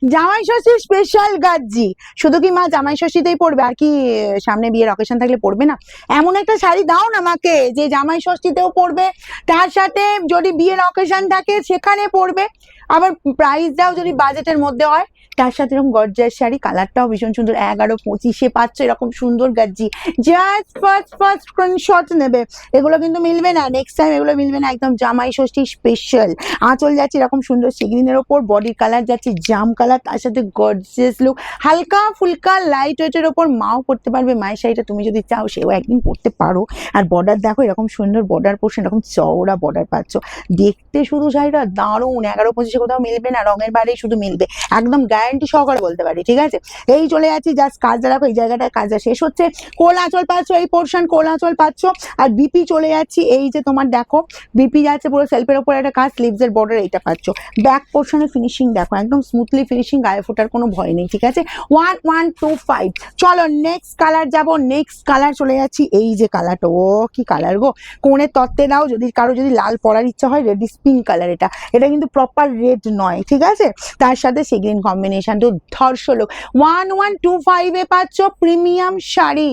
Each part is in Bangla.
জামাই ষষ্ঠী স্পেশাল গাজ্জি। শুধু কি মা জামাই ষষ্ঠীতেই পড়বে, আর কি সামনে বিয়ের অকেশন থাকলে পড়বে না? এমন একটা শাড়ি দাও না আমাকে যে জামাই ষষ্ঠীতেও পড়বে, তার সাথে যদি বিয়ের অকেশন থাকে সেখানে পড়বে, আবার প্রাইস দাও যদি বাজেটের মধ্যে হয়, তার সাথে এরকম গর্জিয়াস শাড়ি, কালারটাও ভীষণ সুন্দর। 11-25-এ পাচ্ছ এরকম সুন্দর গাজ্জি। জাস্ট ফার্স্ট ফার্স্ট স্ক্রিনশট নেবে। এগুলো কিন্তু মিলবে না, নেক্সট টাইম এগুলো মিলবে না, একদম জামাই ষষ্ঠী স্পেশাল। আঁচল যাচ্ছে এরকম সুন্দর সিগ্রিনের ওপর, বডির কালার যাচ্ছে জাম কালার, তার সাথে গর্জিয়াস লুক, হালকা ফুলকা লাইট ওয়েটের ওপর। মাও পড়তে পারবে, মায়ের শাড়িটা তুমি যদি চাও সেও একদিন পড়তে পারো। আর বর্ডার দেখো এরকম সুন্দর বর্ডার পোর্শন, এরকম চওড়া বর্ডার পাচ্ছ, দেখতে শুধু শাড়িটা দারুণ। 11-25-এ কোথাও মিলবে না, রঙের বাড়ি শুধু মিলবে, একদম গ্যারান্টি সহকারে বলতে পারি। ঠিক আছে, এই চলে যাচ্ছি জাস্ট কাজটা দেখো, এই জায়গাটায় কাজটা শেষ হচ্ছে, কোল আঁচল পাচ্ছ, এই পোর্শন কোল আঁচল পাচ্ছ। আর বিপি চলে যাচ্ছি, এই যে তোমার দেখো বিপি যাচ্ছে পুরো সেলফের ওপর একটা কাজ, স্লিভস এর বর্ডার এইটা পাচ্ছ। ব্যাক পোর্শনের ফিনিশিং দেখো, একদম স্মুথলি ফিনিশিং, গায়ে ফোটার কোনো ভয় নেই। ঠিক আছে, 1125। চলো নেক্সট কালার যাবো, নেক্সট কালার চলে যাচ্ছি, এই যে কালারটা, ও কি কালার গো, কোণের তত্ত্বে দাও। যদি কারো যদি লাল পরার ইচ্ছা হয়, রেডিশ পিঙ্ক কালার, এটা কিন্তু প্রপার রেড নয়। ঠিক আছে, তার সাথে সি গ্রিন কম্বিনেশন, তো ধর্ষ লোক। 1125-এ পাচ্ছ প্রিমিয়াম শাড়ি,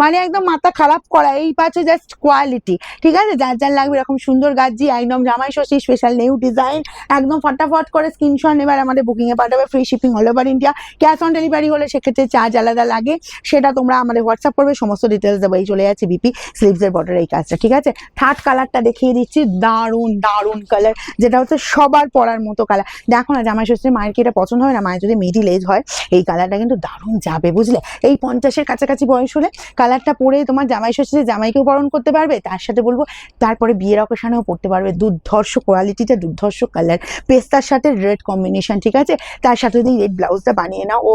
মানে একদম মাথা খারাপ করা, এই পাচ্ছ জাস্ট কোয়ালিটি। ঠিক আছে, যার যার লাগবে এরকম সুন্দর গাজ্জি, একদম জামাই ষষ্ঠী স্পেশাল নিউ ডিজাইন, একদম ফটাফট করে স্ক্রিনশট এবার আমাদের বুকিং এ পাঠাবে, free shipping all over India. Cash on delivery হলে সেক্ষেত্রে চার্জ আলাদা লাগে, সেটা তোমরা আমাদের হোয়াটসঅ্যাপ করবে, সমস্ত ডিটেলস দেবো। এই চলে যাচ্ছে বিপি স্লিভস এর বর্ডার এই কাজটা। ঠিক আছে, থার্ড কালারটা দেখিয়ে দিচ্ছি, দারুণ দারুণ কালার, যেটা হচ্ছে সবার পরার মতো কালার। দেখো না জামাই ষষ্ঠীর মায়ের কি এটা পছন্দ হয় না? মায়ের যদি মিডিল এজ হয় এই কালারটা কিন্তু দারুণ যাবে, বুঝলে? এই 50-এর কাছাকাছি বয়স হলে কালারটা পরে তোমার জামাই ষষ্ঠীতে জামাইকেও বরণ করতে পারবে, তার সাথে বলবো তারপরে বিয়ের অকেশনেও পড়তে পারবে। দুর্ধর্ষ কোয়ালিটিটা, দুর্ধর্ষ কালার, পেস্তার সাথে রেড কম্বিনেশন। ঠিক আছে, তার সাথে যদি রেড ব্লাউজটা বানিয়ে নাও, ও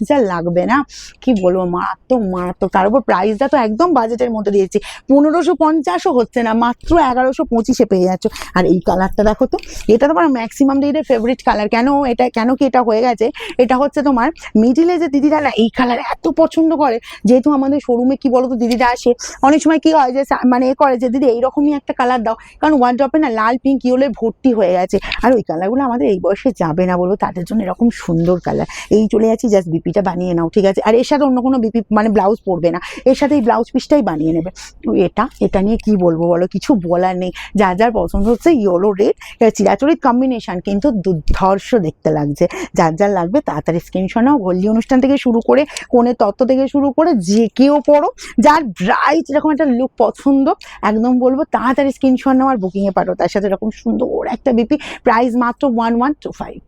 যা লাগবে না, কি বলবো, মারাত্মক মারাত্মক। তার উপর প্রাইসটা তো একদম বাজেটের মধ্যে দিয়েছি, 1550ও হচ্ছে না, মাত্র 1125-এ পেয়ে যাচ্ছ। আর এই কালারটা দেখো তো, এটা তোমার ম্যাক্সিমাম দিদিদের ফেভারিট কালার। কেন কি এটা হয়ে গেছে, এটা হচ্ছে তোমার মিডিল এজে দিদিরা না এই কালার এত পছন্দ করে, যেহেতু আমাদের শোরুমে কি বলতো দিদিরা আসে, অনেক সময় কি হয় যে মানে এ করে যে দিদি এইরকমই একটা কালার দাও, কারণ ওয়ান ড্রপে না লাল পিঙ্ক ইয়েলো ভর্তি হয়ে গেছে, আর ওই কালারগুলো আমাদের এই বয়সে যাবে না, বলবো তাদের জন্য এরকম সুন্দর কালার। এই চলে যাচ্ছি, জাস্ট বিপিটা বানিয়ে নাও। ঠিক আছে, আর এর সাথে অন্য কোনো বিপি মানে ব্লাউজ পরবে না, এর সাথে এই ব্লাউজ পিসটাই বানিয়ে নেবে। এটা নিয়ে কি বলবো বলো, কিছু বলার নেই। যার যার পছন্দ হচ্ছে ইয়েলো রেড চিরাচরিত কম্বিনেশন, কিন্তু দুর্ধর্ষ দেখতে লাগছে। যার যার লাগবে তাড়াতাড়ি স্ক্রিনশট নাও, হলদি অনুষ্ঠান থেকে শুরু করে কোণের তত্ত্ব থেকে শুরু করে যে কেউ পড়ো, যার ব্রাইট এরকম একটা লুক পছন্দ, একদম বলবো তাড়াতাড়ি স্ক্রিনশট নাও আর বুকিং এ পাঠো। তার সাথে এরকম সুন্দর একটা বিপি, প্রাইস মাত্র 1125।